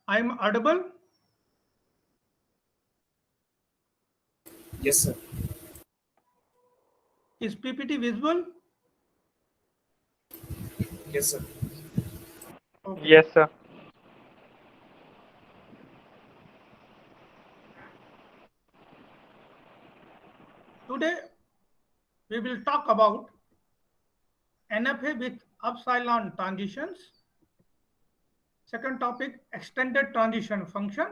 I'm audible. Yes, sir. Is PPT visible? Yes, sir. Okay. Yes, sir. Today we will talk about NFA with epsilon transitions. Second topic, extended transition function.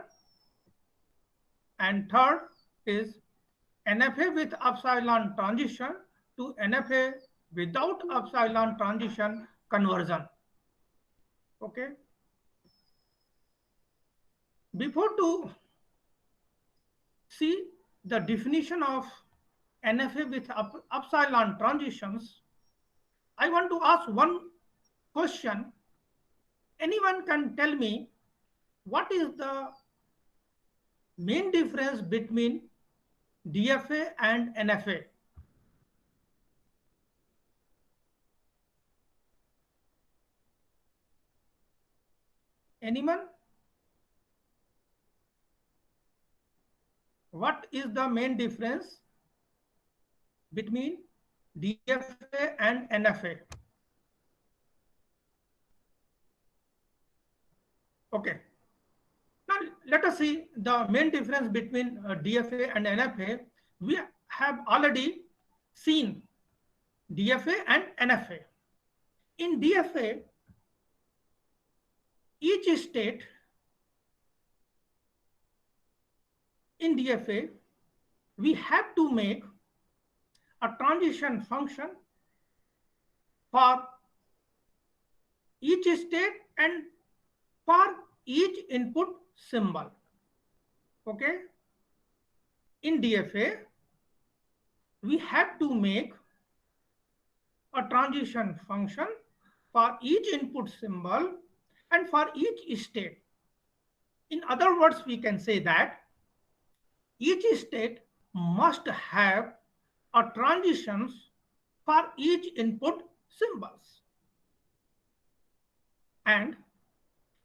And third is NFA with epsilon transition to NFA without epsilon transition conversion. Okay. Before to see the definition of NFA with epsilon transitions, I want to ask one question. Anyone can tell me what is the main difference between DFA and NFA? Anyone? What is the main difference between DFA and NFA? Okay. Now let us see the main difference between DFA and NFA. We have already seen DFA and NFA. In DFA, each state in DFA, we have to make a transition function for each state and for each input symbol. Okay. In DFA, we have to make a transition function for each input symbol and for each state. In other words, we can say that each state must have a transitions for each input symbols. And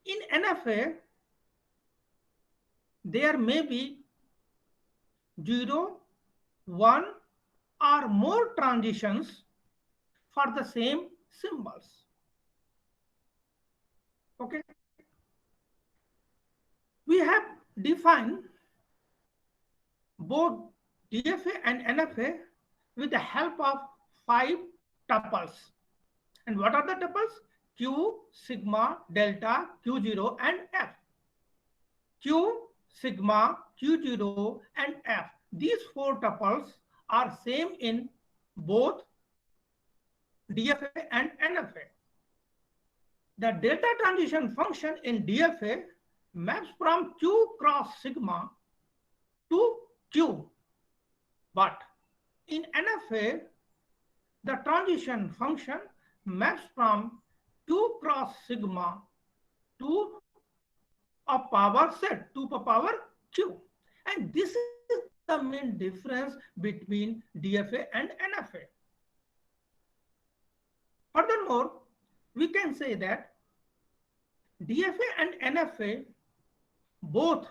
in NFA, there may be 0, 1 or more transitions for the same symbols. Okay. We have defined both DFA and NFA with the help of 5 tuples. And what are the tuples? Q, sigma, delta, Q0 and F. Q, sigma, Q0 and F. These 4 tuples are same in both DFA and NFA. The delta transition function in DFA maps from Q cross sigma to Q. But in NFA, the transition function maps from Q cross sigma to a power set, to the power Q. And this is the main difference between DFA and NFA. Furthermore, we can say that DFA and NFA both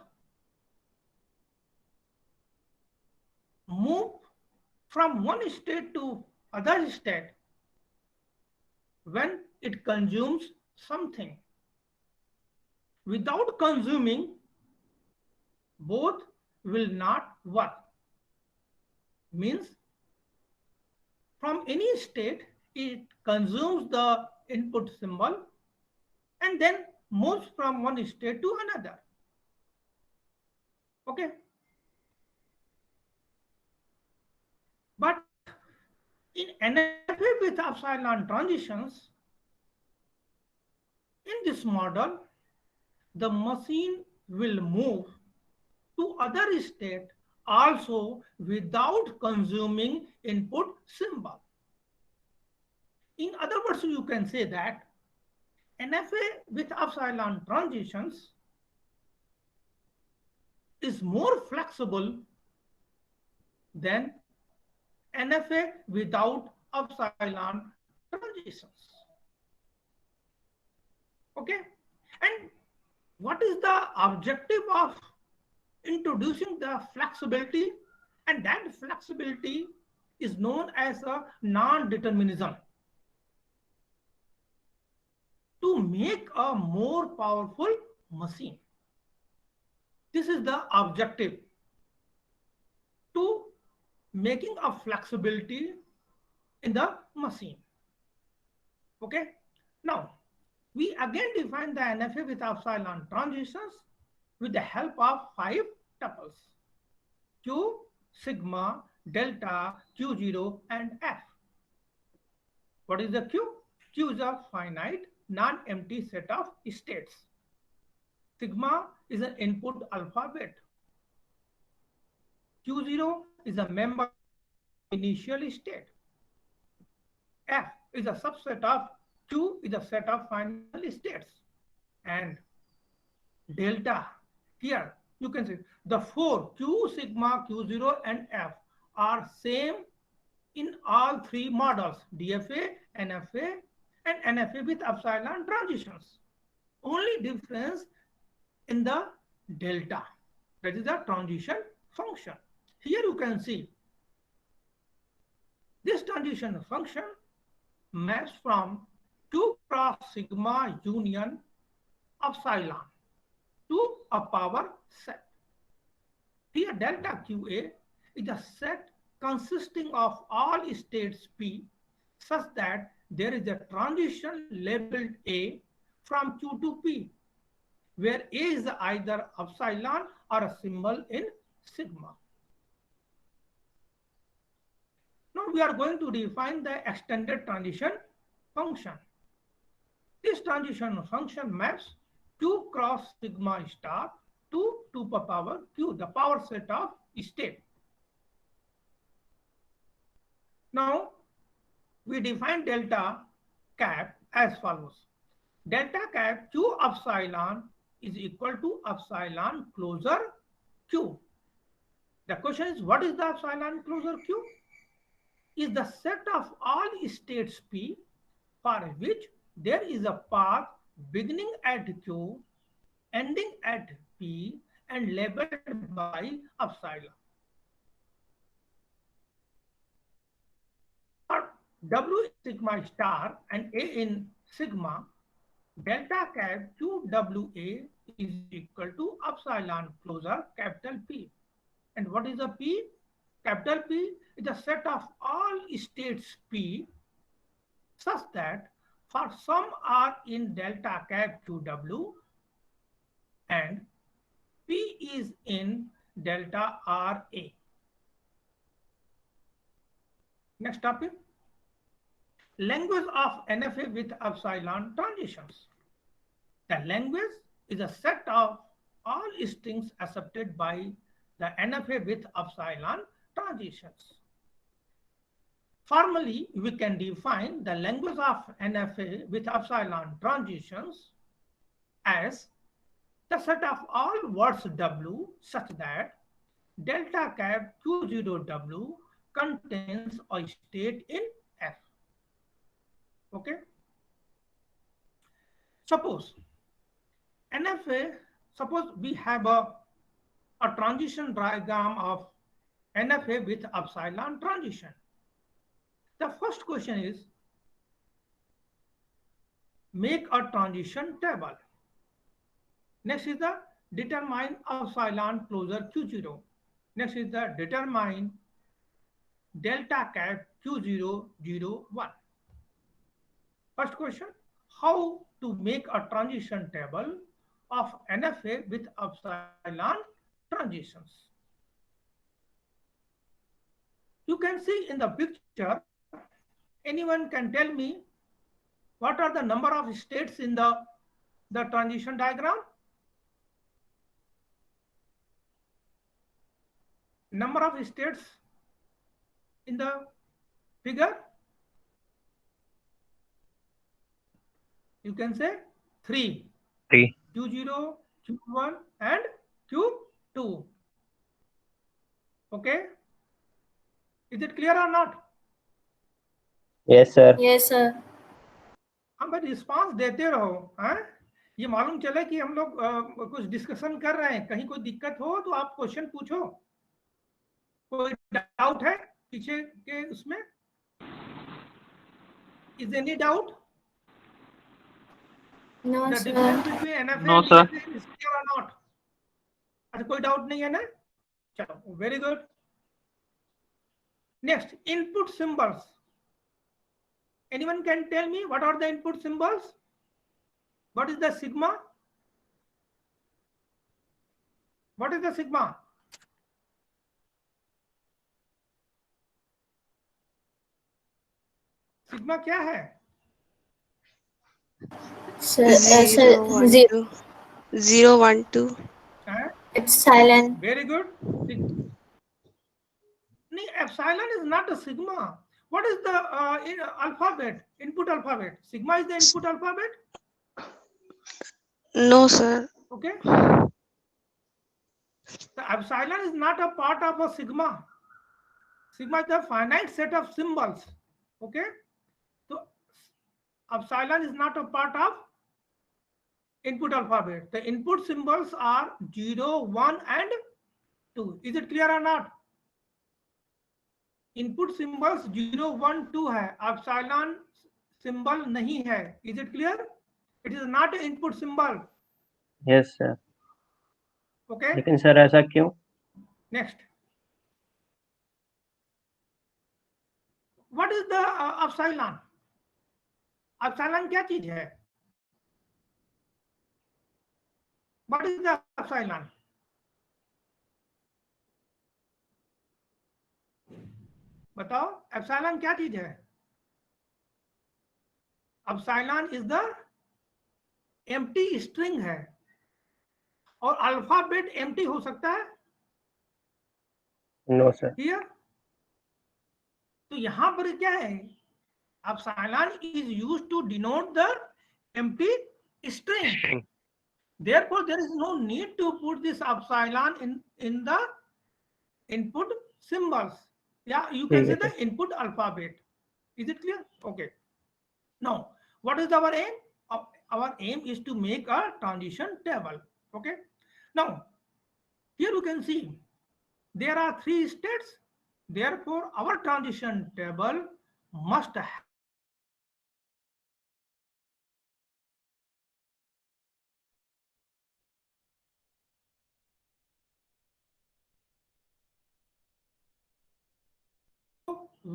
move from one state to other state when it consumes something. Without consuming, both will not work. Means from any state, it consumes the input symbol and then moves from one state to another. Okay. But in NFA with epsilon transitions, in this model, the machine will move to other state also without consuming input symbol. In other words, you can say that NFA with epsilon transitions is more flexible than NFA without epsilon transitions. Okay, and what is the objective of introducing the flexibility? And that flexibility is known as a non-determinism. To make a more powerful machine. This is the objective, to making a flexibility in the machine. Okay. Now, we again define the NFA with epsilon transitions with the help of 5 tuples: Q, sigma, delta, Q0, and F. What is the Q? Q is a finite, non-empty set of states. Sigma is an input alphabet. Q0 is a member initial state. F is a subset of Q is a set of final states. And delta, here you can see the 4 Q, sigma, Q0, and F are same in all 3 models: DFA, NFA, and NFA with epsilon transitions. Only difference in the delta, that is the transition function. Here you can see this transition function maps from Q cross sigma union epsilon to a power set. Here delta QA is a set consisting of all states P such that there is a transition labeled A from Q to P, where A is either epsilon or a symbol in sigma. Now we are going to define the extended transition function. This transition function maps Q cross sigma star to 2 power Q, the power set of state. Now we define delta cap as follows. Delta cap Q epsilon is equal to epsilon closure Q. The question is, what is the epsilon closure Q? Is the set of all states P for which there is a path beginning at Q, ending at P, and labeled by epsilon. For W sigma star and A in sigma, delta cap QWA is equal to epsilon closure capital P. And what is a P? Capital P is a set of all states P such that for some R in delta cap QW and P is in delta RA. Next topic. Language of NFA with epsilon transitions. The language is a set of all strings accepted by the NFA with epsilon transitions. Formally, we can define the language of NFA with epsilon transitions as the set of all words W such that delta cap Q0W contains a state in F. Okay. Suppose NFA, suppose we have a transition diagram of NFA with epsilon transition. The first question is, make a transition table. Next is the determine epsilon closure Q0. Next is the determine delta cap Q001. First question, how to make a transition table of NFA with epsilon transitions. You can see in the picture, anyone can tell me what are the number of states in the transition diagram? Number of states in the figure? You can say 3. 3. Q0, Q1, and Q2. Okay? Is it clear or not? Yes, sir. Yes, sir. हम response देते रहो, हाँ? ये मालूम चले कि हम लोग कुछ डिस्कशन कर रहे हैं, कहीं कोई दिक्कत हो तो आप क्वेश्चन पूछो, कोई डाउट है पीछे के उसमें, is any doubt? No, the sir. Difference between NFA No, and sir. DFA is clear और नॉट? अच्छा, कोई डाउट नहीं है ना? चलो, very good. Next, input symbols. Anyone can tell me what are the input symbols? What is the sigma? What is the sigma? Sigma क्या है? Sir, sir, 0 1 zero. 2 0 1 2 It's silent. Very good. Epsilon is not a sigma. What is the alphabet? Input alphabet. Sigma is the input alphabet. No, sir. Okay. The epsilon is not a part of a sigma. Sigma is a finite set of symbols. Okay. So epsilon is not a part of input alphabet. The input symbols are 0, 1 and 2. Is it clear or not? Input symbols 0 1 2 है, epsilon symbol नहीं है। Is it clear? It is not input symbol. Yes sir. Okay, लेकिन sir ऐसा क्यों? Next, what is the epsilon? Epsilon क्या चीज है? What is the epsilon? बताओ, एप्सिलॉन क्या चीज है? Epsilon is the empty string है, और अल्फाबेट एम्प्टी हो सकता है? No sir. क्लियर? तो यहां पर क्या है, epsilon is used to denote the empty string. Therefore, there is no need to put this epsilon in the input symbols. Yeah, you can say the input alphabet. Is it clear? Okay. Now, what is our aim? Our aim is to make a transition table. Okay. Now, here you can see there are 3 states. Therefore, our transition table must have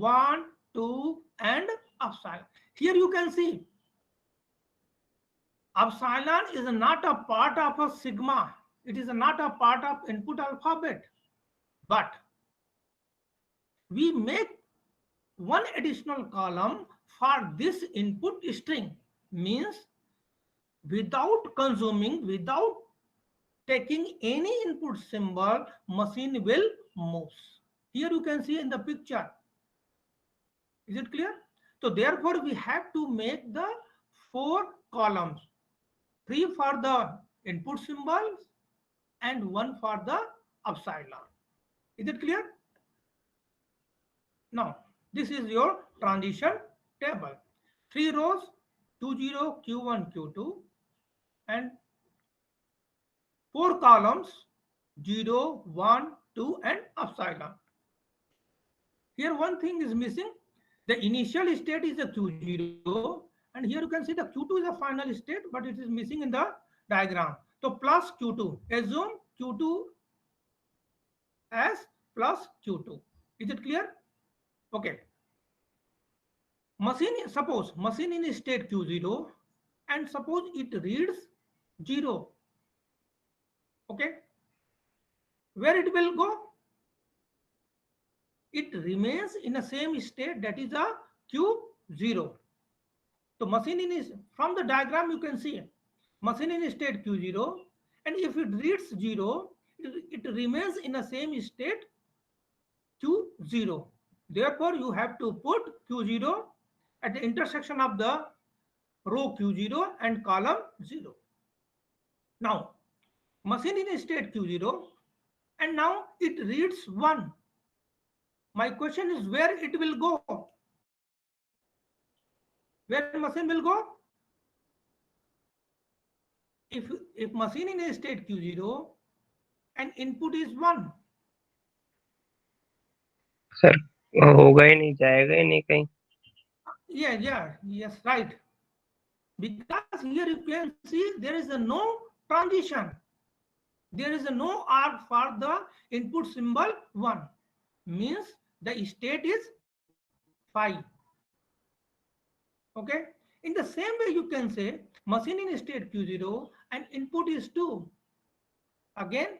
one, two, and epsilon. Here you can see epsilon is not a part of a sigma. It is not a part of input alphabet. But we make one additional column for this input string. Means without consuming, without taking any input symbol, machine will move. Here you can see in the picture. Is it clear? So therefore, we have to make the 4 columns, 3 for the input symbols and 1 for the epsilon. Is it clear? Now, this is your transition table. 3 rows, 2 0 Q1 Q2, and 4 columns, 0 1 2 and epsilon. Here one thing is missing. The initial state is a Q0, and here you can see the Q2 is a final state, but it is missing in the diagram. So plus Q2, assume Q2 as plus Q2. Is it clear? Okay. Suppose machine in state Q0, and suppose it reads 0. Okay. Where it will go? It remains in the same state, that is a Q0. So machine is, from the diagram you can see machine in state Q0, and if it reads 0, it remains in the same state Q0. Therefore, you have to put Q0 at the intersection of the row Q0 and column 0. Now, machine in state Q0, and now it reads 1. My question is, where it will go? Where machine will go? if machine in a state Q0 and input is 1. Sir होगा ही नहीं, जाएगा ही नहीं कहीं. Yes, right. Because here you can see there is a no transition. There is a no arc for the input symbol 1. Means the state is 5. Okay. In the same way you can say machine in state Q0 and input is 2. Again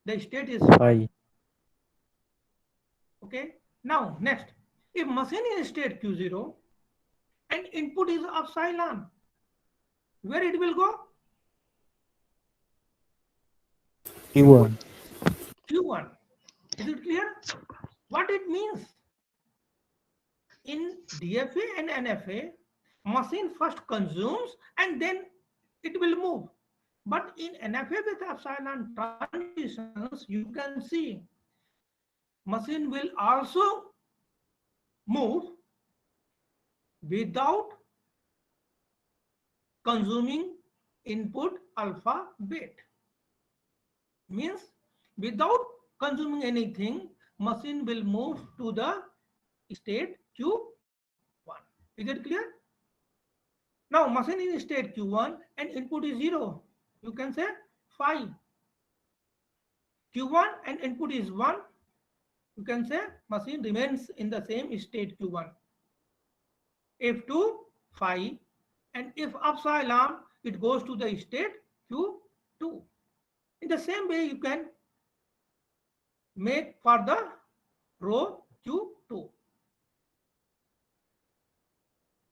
the state is 5. Okay. Now next, if machine in state Q0 and input is epsilon, where it will go? Q1. Q1. Is it clear? What it means? In DFA and NFA, machine first consumes and then it will move. But in NFA with epsilon transitions, you can see machine will also move without consuming input alpha beta. Means without consuming anything, machine will move to the state Q1. Is it clear? Now machine is state Q1 and input is 0. You can say 5. Q1 and input is 1. You can say machine remains in the same state Q1. If 2, 5, and if epsilon, it goes to the state Q2. In the same way, you can make for the row Q2.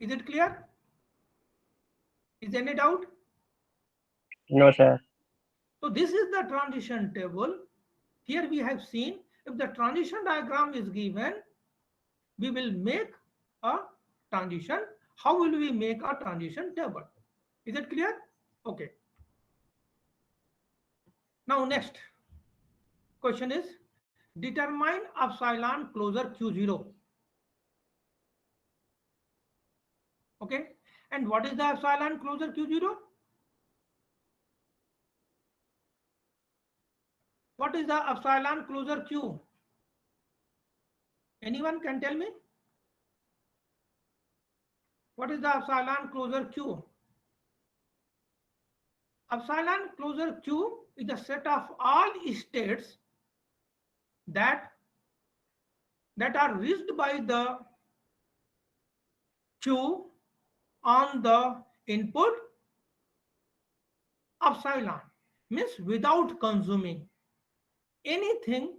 Is it clear? Is any doubt? No, sir. So this is the transition table. Here we have seen if the transition diagram is given, we will make a transition. How will we make a transition table? Is it clear? Okay. Now next question is determine epsilon closure Q0. Okay. And what is the epsilon closure Q0? What is the epsilon closure Q? Anyone can tell me? What is the epsilon closure Q? Epsilon closure Q is the set of all states that are reached by the Q on the input epsilon. Means without consuming anything,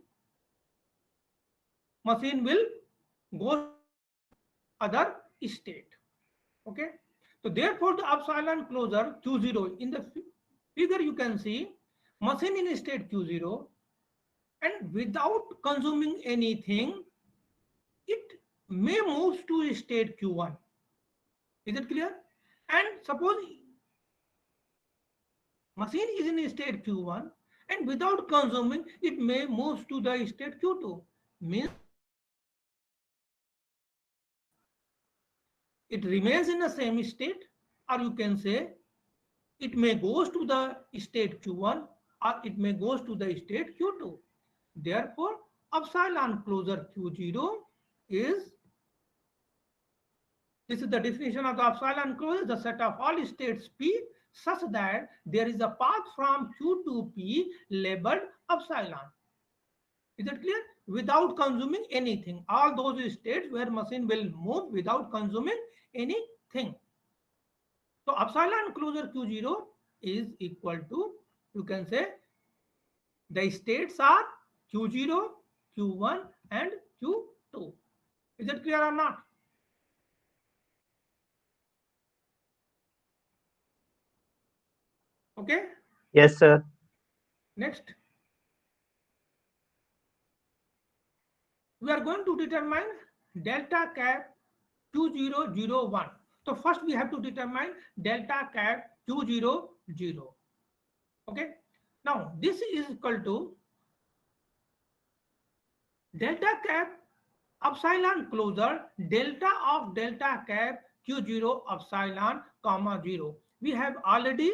machine will go other state. Okay. So therefore the epsilon closure Q0 in the figure you can see machine in state Q0 and without consuming anything, it may move to state Q1. Is it clear? And suppose machine is in state Q1 and without consuming, it may move to the state Q2. Means it remains in the same state, or you can say it may goes to the state Q1 or it may goes to the state Q2. Therefore, epsilon closure Q0 is, this is the definition of the epsilon closure, the set of all states P such that there is a path from Q to P labeled epsilon. Is it clear? Without consuming anything. All those states where machine will move without consuming anything. So epsilon closure Q0 is equal to, you can say, the states are Q0, Q1 and Q2. Is it clear or not? Okay. Yes, sir. Next, we are going to determine delta cap Q001. So first we have to determine delta cap Q00. Okay. Now this is equal to delta cap epsilon closure delta of delta cap Q0 epsilon comma 0. We have already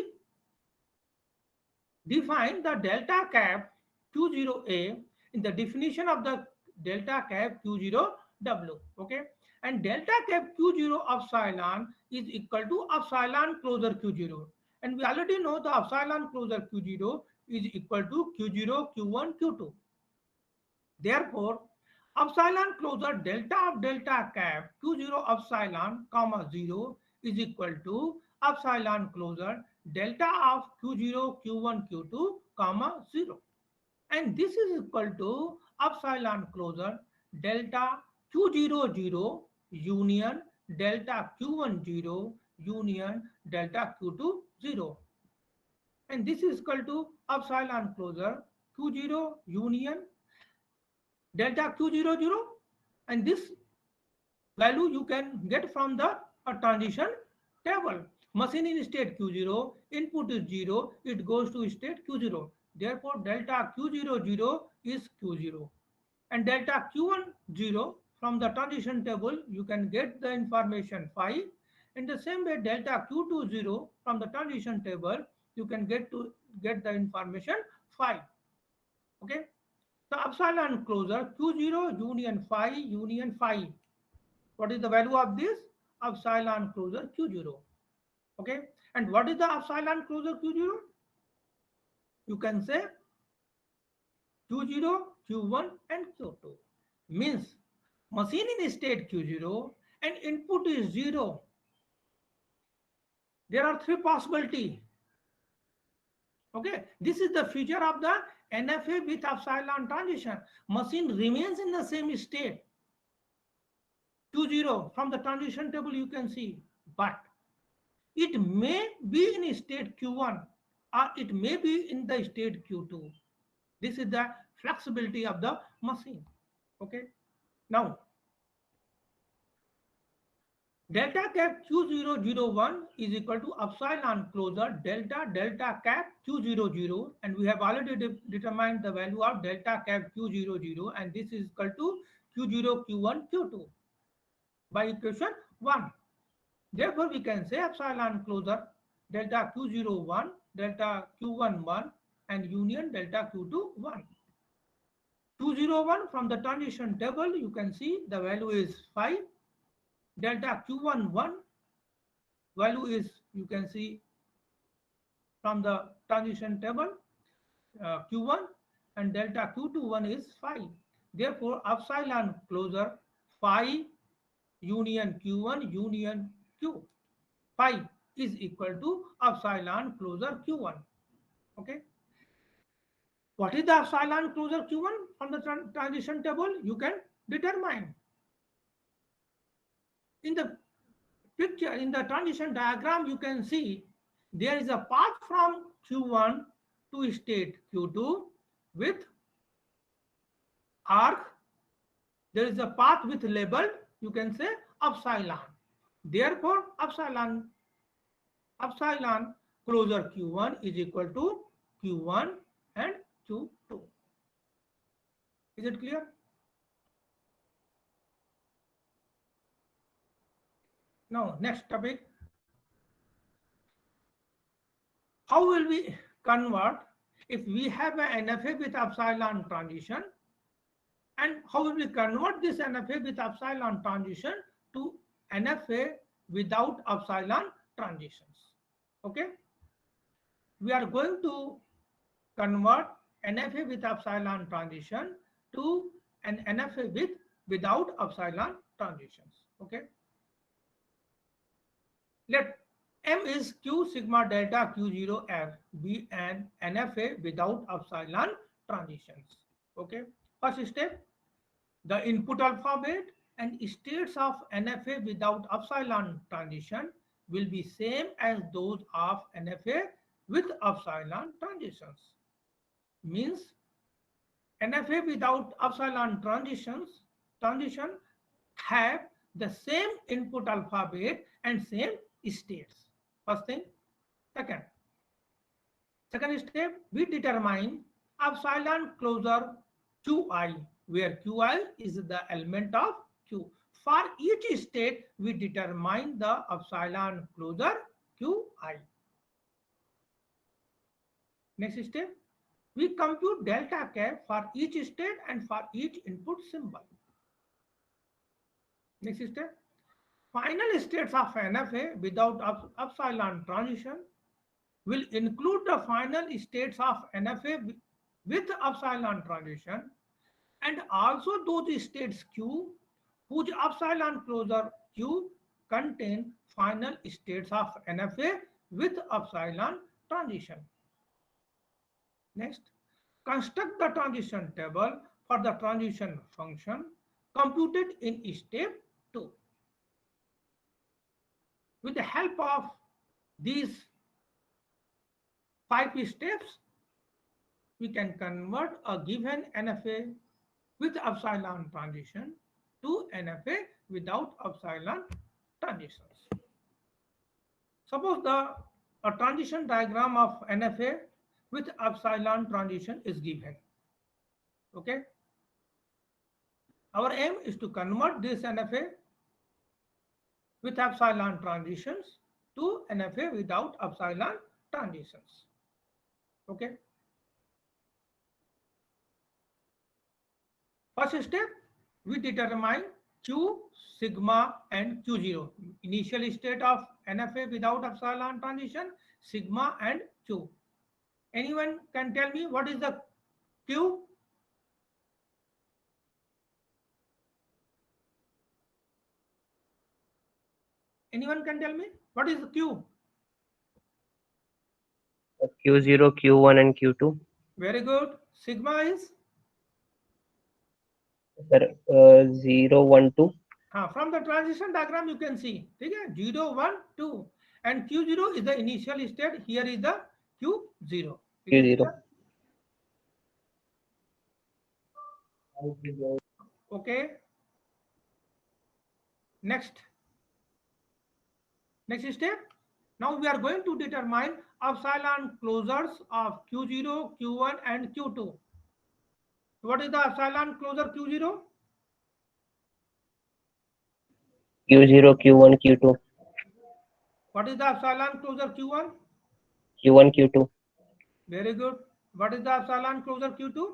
define the delta cap Q0A in the definition of the delta cap Q0W. Okay, and delta cap Q0 epsilon is equal to epsilon closure Q0, and we already know the epsilon closure Q0 is equal to Q0 Q1 Q2. Therefore, epsilon closure delta of delta cap Q0 epsilon comma 0 is equal to epsilon closure delta of Q0 Q1 Q2 comma 0, and this is equal to epsilon closure delta Q0 0 union delta Q1 0 union delta Q2 0, and this is equal to epsilon closure Q0 union delta Q00, and this value you can get from the transition table. Machine in state Q0, input is 0, it goes to state Q0. Therefore, delta Q00 is Q0. And delta Q10 from the transition table, you can get the information 5. In the same way, delta Q20 from the transition table, you can get the information 5. Okay. The epsilon closure Q0 union phi. What is the value of this? Epsilon closure Q0. Okay. And what is the epsilon closure Q0? You can say Q0, Q1 and Q2. Means machine in state Q0 and input is 0. There are 3 possibilities. Okay, this is the feature of the NFA with epsilon transition. Machine remains in the same state Q0 from the transition table you can see, but it may be in state Q1 or it may be in the state Q2. This is the flexibility of the machine. Okay, now delta cap Q001 is equal to epsilon closure delta cap Q00, and we have already determined the value of delta cap Q00, and this is equal to Q0 Q1 Q2 by equation 1. Therefore, we can say epsilon closure delta Q01 delta Q11 and union delta Q2 1. 201 from the transition table you can see the value is 5. Delta Q11 value is, you can see from the transition table Q1, and delta Q21 is 5. Therefore, epsilon closure phi union Q1 union Q phi is equal to epsilon closure Q1. Okay. What is the epsilon closure Q1 from the transition table? You can determine. In the picture, in the transition diagram, you can see there is a path from Q1 to state Q2 with arc. There is a path with label, you can say epsilon. Therefore, epsilon closure Q1 is equal to Q1 and Q2. Is it clear? Now, next topic. How will we convert if we have an NFA with epsilon transition, and how will we convert this NFA with epsilon transition to NFA without epsilon transitions? Okay. We are going to convert NFA with epsilon transition to an NFA without epsilon transitions. Okay. Let M is Q sigma delta Q0 F be an NFA without epsilon transitions. Okay. First step, the input alphabet and states of NFA without epsilon transition will be same as those of NFA with epsilon transitions. Means NFA without epsilon transition have the same input alphabet and same states. First thing. Second step, we determine epsilon closure Qi, where Qi is the element of Q. For each state, we determine the epsilon closure Qi. Next step, we compute delta cap for each state and for each input symbol. Next step, final states of NFA without epsilon transition will include the final states of NFA with epsilon transition and also those states Q whose epsilon closure Q contain final states of NFA with epsilon transition. Next, construct the transition table for the transition function computed in step 2. With the help of these 5 steps, we can convert a given NFA with epsilon transition to NFA without epsilon transitions. Suppose a transition diagram of NFA with epsilon transition is given. Okay. Our aim is to convert this NFA with epsilon transitions to NFA without epsilon transitions. Okay. First step, we determine Q, sigma and Q0. Initial state of NFA without epsilon transition, sigma and Q. Anyone can tell me what is the Q? Anyone can tell me what is the Q? Q0, Q1 and Q2. Very good. Sigma is? Sir, 0, 1, 2. From the transition diagram you can see. Okay? 0, 1, 2. And Q0 is the initial state. Here is the Q0. Q0. Okay. Next step. Now we are going to determine epsilon closures of Q0, Q1 and Q2. What is the epsilon closure Q0? Q0, Q1, Q2. What is the epsilon closure Q1? Q1, Q2. Very good. What is the epsilon closure Q2?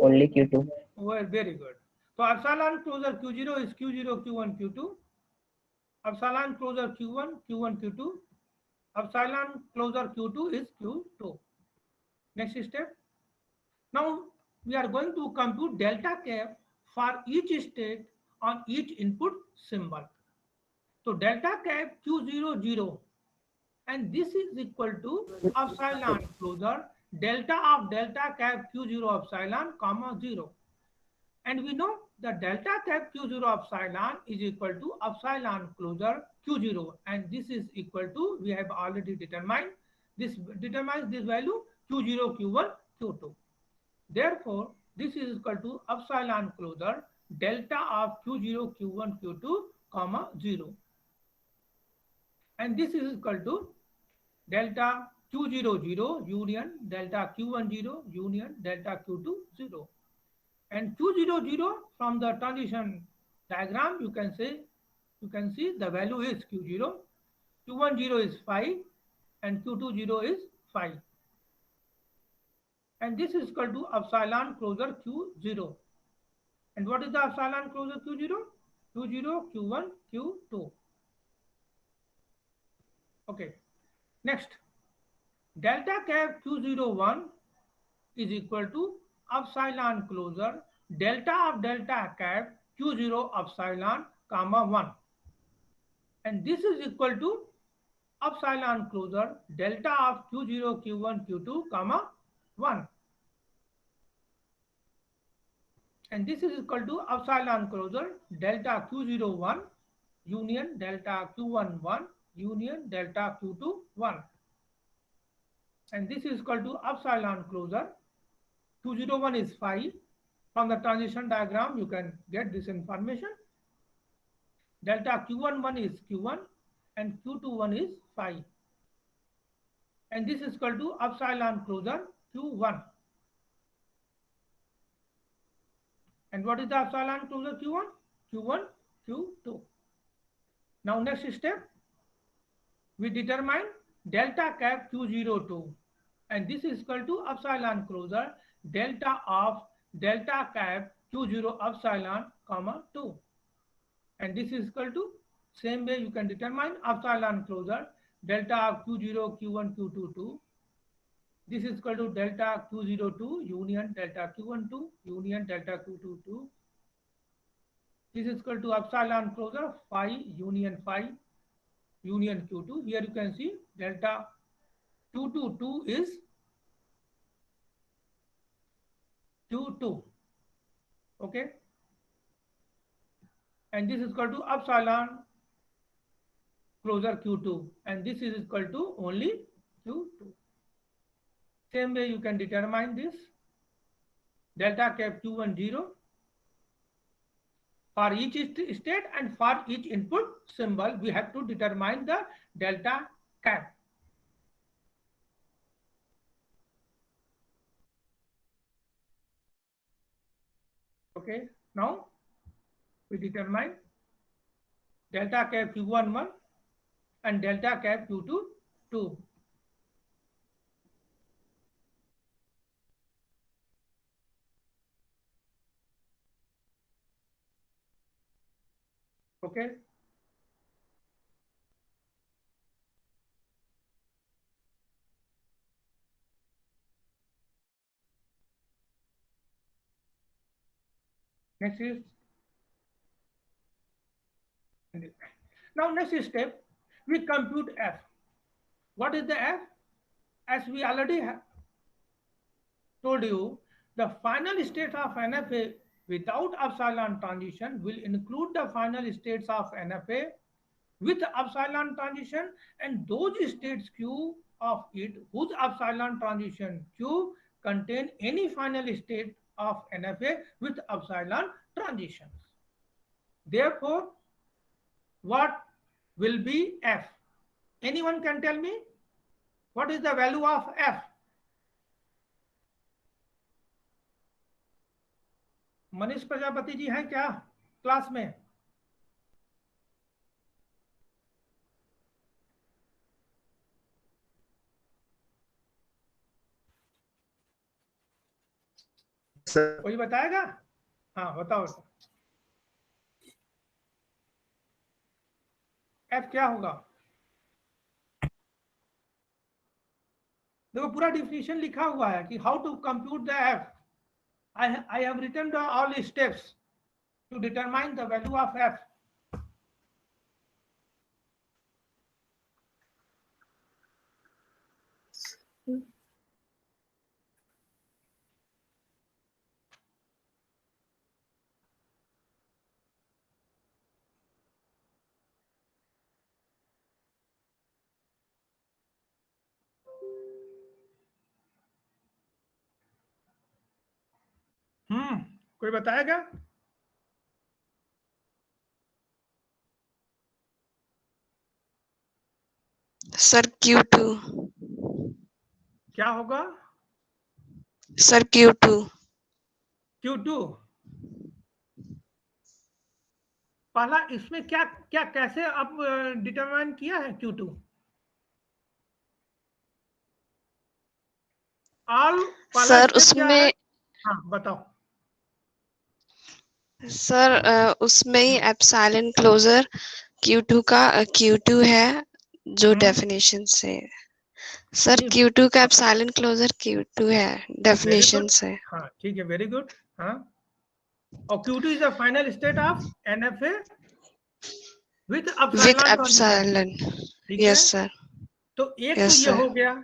Only Q2. Well, very good. So epsilon closure Q0 is Q0, Q1, Q2. Epsilon closure Q1, Q1, Q2. Epsilon closure Q2 is Q2. Next step. Now we are going to compute delta cap for each state on each input symbol. So delta cap Q0, 0. And this is equal to epsilon closure delta of delta cap Q0 epsilon comma 0. And we know the delta cap Q0 epsilon is equal to epsilon closure Q0, and this is equal to, we have already determined, this determines this value Q0, Q1, Q2. Therefore, this is equal to epsilon closure delta of Q0, Q1, Q2, comma 0. And this is equal to delta Q0, 0 union delta Q1, 0 union delta Q2, 0. And Q0, 0 from the transition diagram you can see the value is Q0, Q1, 0 is 5 and Q2, 0 is 5. And this is equal to epsilon closure Q0. And what is the epsilon closure Q0? Q0, Q1, Q2. Okay. Next, delta cap Q01 is equal to epsilon closure delta of delta cap Q0 epsilon comma 1. And this is equal to epsilon closure delta of Q0, Q1, Q2 comma 1. And this is equal to epsilon closure delta Q01 union delta Q1, 1 union delta Q2, 1. And this is equal to epsilon closure Q01 is 5. From the transition diagram you can get this information. Delta Q11 is Q1 and Q21 is 5. And this is equal to epsilon closure Q1. And what is the epsilon closure Q1? Q1, Q2. Now next step, we determine delta cap Q02. and this is equal to epsilon closure delta of delta cap q0 epsilon comma 2, and this is equal to same way you can determine epsilon closure delta of q0 q1 q2 2. This is equal to delta q02 union delta q12 union delta q22. This is equal to epsilon closure phi union phi union q2. Here you can see delta q22 is q2, okay, and this is equal to epsilon closure q2, and this is equal to only q2. Same way you can determine this delta cap q1 0 for each state, and for each input symbol we have to determine the delta cap. Okay, now we determine delta cap q1 1 and delta cap q2 2. Okay, next is now next step we compute f. What is the f? As we already have told you, the final state of NFA without epsilon transition will include the final states of NFA with epsilon transition, and those states Q of it whose epsilon transition Q contain any final state of NFA with epsilon transitions. Therefore, what will be F? Anyone can tell me what is the value of F? Manish Prajapati ji हैं क्या class में? कोई बताएगा? हाँ बताओ, F क्या होगा? देखो पूरा डिफिनेशन लिखा हुआ है कि how to compute the F. I have written the all steps to determine the value of F. कोई बताएगा? सर Q2 क्या होगा? सर Q2 पहला इसमें क्या क्या कैसे आप डिटरमाइन किया है Q2? ऑल सर उसमें, हाँ बताओ सर उसमें ही एप्सिलॉन क्लोजर Q2 का Q2 है जो डेफिनेशन से। सर Q2 का एप्सिलॉन क्लोजर Q2 है डेफिनेशन से। हाँ ठीक है, वेरी गुड। हाँ, और Q2 is the final state of NFA with epsilon. Yes sir. तो एक तो ये हो गया,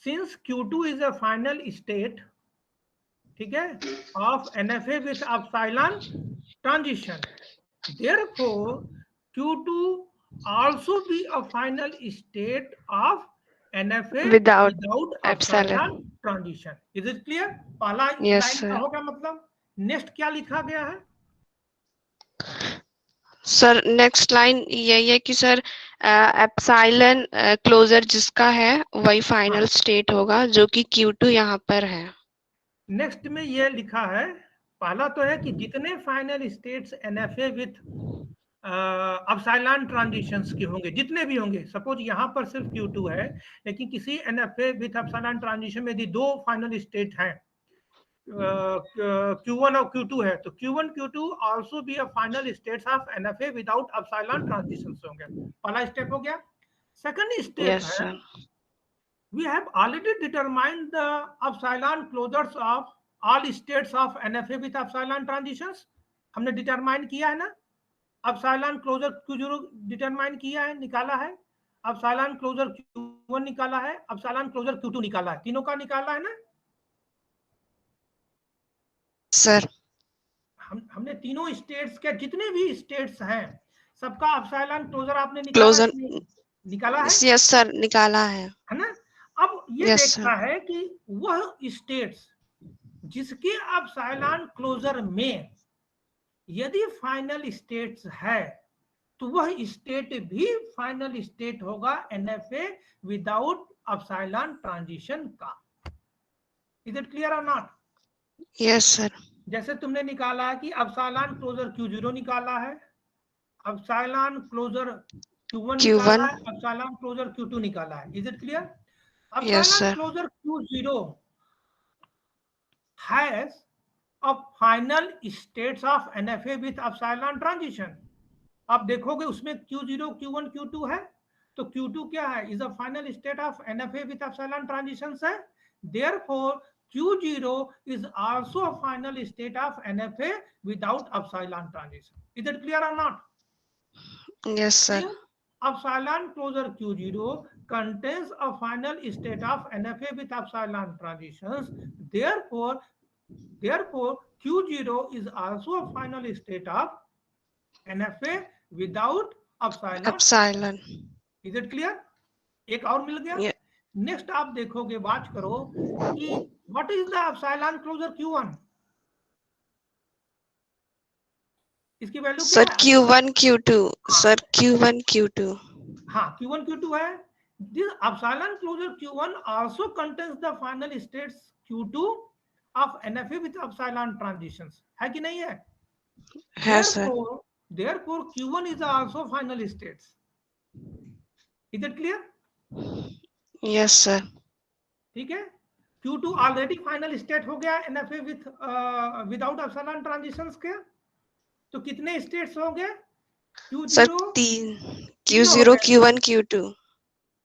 since Q2 is the final state, ठीक है, of NFA with epsilon transition, therefore Q2 also be a final state of NFA without epsilon transition. Is it clear? पहला line का होगा मतलब। नेक्स्ट क्या लिखा गया है? सर नेक्स्ट लाइन यही है कि सर एप्सिलॉन क्लोजर जिसका है वही फाइनल स्टेट होगा जो कि Q2 यहाँ पर है। नेक्स्ट में ये लिखा है, पहला तो है कि जितने final states NFA with अपसाइलॉन transitions के होंगे, जितने भी होंगे। सपोज यहाँ पर सिर्फ Q2 है, लेकिन किसी NFA विथ अपसाइलॉन ट्रांजिशन में यदि दो फाइनल स्टेट हैं, Q1 और Q2 है, तो Q1 Q2 also be a final states of NFA without अपसाइलॉन transitions होंगे। पहला स्टेप हो गया। सेकंड स्टेप Yes, है, sir. we have already determined the epsilon closures of all states of NFA with epsilon transitions। हमने determine किया है ना, epsilon closure Q0 determine किया है, निकाला है, epsilon closure Q1 निकाला है, epsilon closure Q2 निकाला है, तीनों का निकाला है ना। Sir. हमने तीनों स्टेट्स के जितने भी स्टेट्स हैं सबका epsilon closure आपने निकाला Closer. है, निकाला है, Yes, sir. निकाला है। है ना। अब ये Yes, देखना sir. है कि वह स्टेट्स जिसके एप्सिलॉन क्लोजर में यदि फाइनल स्टेट्स है, तो वह स्टेट भी फाइनल स्टेट होगा NFA विदाउट एप्सिलॉन ट्रांजिशन का। इज इट क्लियर और नॉट? Yes, sir. जैसे तुमने निकाला है कि एप्सिलॉन क्लोजर Q0 निकाला है, एप्सिलॉन क्लोजर Q1 निकाला है, एप्सिलॉन क्लोजर Q2 निकाला है। Is it clear? Yes, epsilon sir. Closure Q0 has a final states of NFA with epsilon transition। आप देखोगे उसमें Q0 Q1 Q2 है, तो Q2 क्या है? is a final state of NFA with epsilon transitions है। therefore Q0 is also a final state of NFA without epsilon transition। is it clear or not? Yes, sir. Epsilon closure Q0 contains a final state of NFA with epsilon transitions। Therefore Q0 is also a final state of NFA without epsilon। Epsilon. Is it clear? एक और मिल गया। Yeah. Next आप देखोगे, बात करो कि what is the epsilon closure Q1? इसकी value क्या Sir, है? Q1 Q2. Sir, Q1 Q2. हाँ, Q1 Q2 है। This epsilon closure Q1 also contains the final states Q2 of NFA with epsilon transitions। है कि नहीं है? Yes, sir. Therefore Q1 is also final states। Is it clear? Yes, sir. ठीक है। Q2 already final state हो गया NFA without epsilon transitions के। तो कितने स्टेट्स होंगे? Sir, Q0 Q0 Q1 Q2.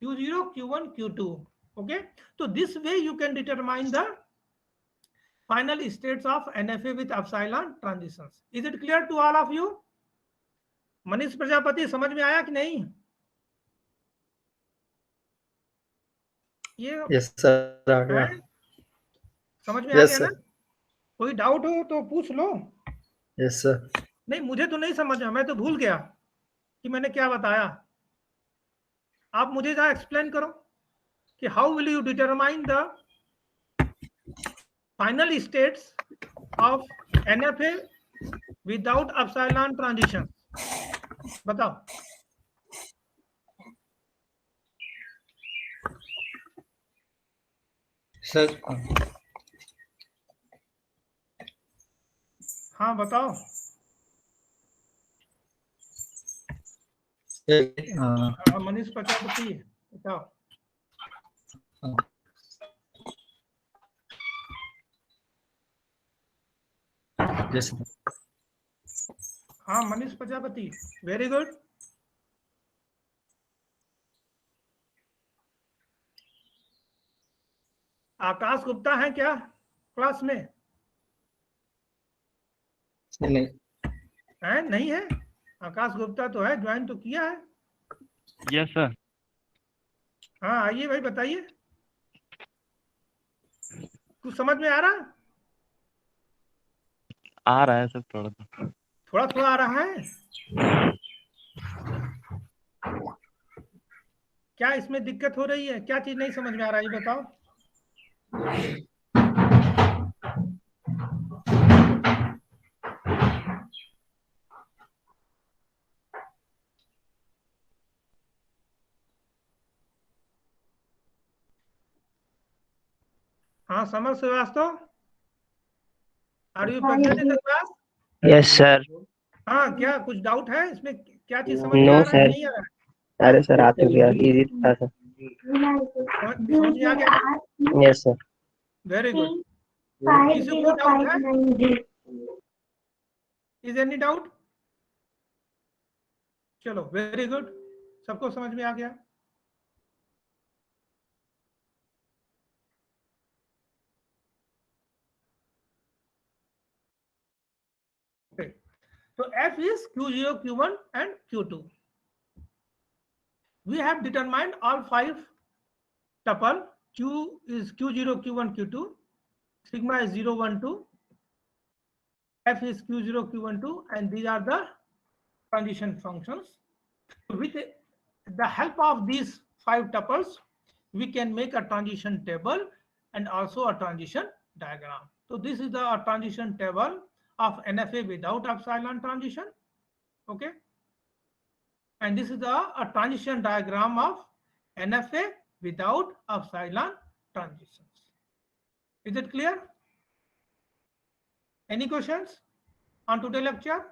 Q0 Q1 Q2। okay, so this way you can determine the final states of NFA with epsilon transitions। is it clear to all of you? Manish Prajapati, समझ में आया कि नहीं? ये yes sir, आ गया। समझ में आ yes गया ना? सर। कोई डाउट हो तो पूछ लो। Yes sir. नहीं, मुझे तो नहीं समझ में, मैं तो भूल गया कि मैंने क्या बताया। आप मुझे जरा एक्सप्लेन करो कि how will you determine the final states of NFA without epsilon transition. बताओ। सर हाँ बताओ। मनीष प्रजापति बताओ। यस हाँ मनीष प्रजापति, वेरी गुड। आकाश गुप्ता है क्या क्लास में? नहीं है? नहीं है? आकाश गुप्ता तो है, ज्वाइन तो किया है। Yes sir. हाँ आइए भाई, बताइए। कुछ समझ में आ रहा? आ रहा है सर, थोड़ा थोड़ा थोड़ा आ रहा है। क्या इसमें दिक्कत हो रही है? क्या चीज नहीं समझ में आ रहा है, ये बताओ। हाँ Samar Srivastava, are you present in the class? Yes, sir. हाँ, क्या कुछ डाउट है इसमें? क्या चीज समझ में No, आ रहा है, sir. नहीं आ रहा है? अरे सर आ तो गया, इजी था सर. समझ में आ गया ना? Yes sir. Very good. किसी को कोई डाउट है? Is any doubt? चलो, वेरी गुड, सबको समझ में आ गया. Okay. So F is Q0, Q1 and Q2. We have determined all 5 tuple. Q is Q0, Q1, Q2. Sigma is 0, 1, 2. F is Q0, Q1, 2, and these are the transition functions. With the help of these 5 tuples, we can make a transition table and also a transition diagram. So this is the transition table of NFA without epsilon transition. Okay. And this is a transition diagram of NFA without epsilon transitions. Is it clear? Any questions on today's lecture?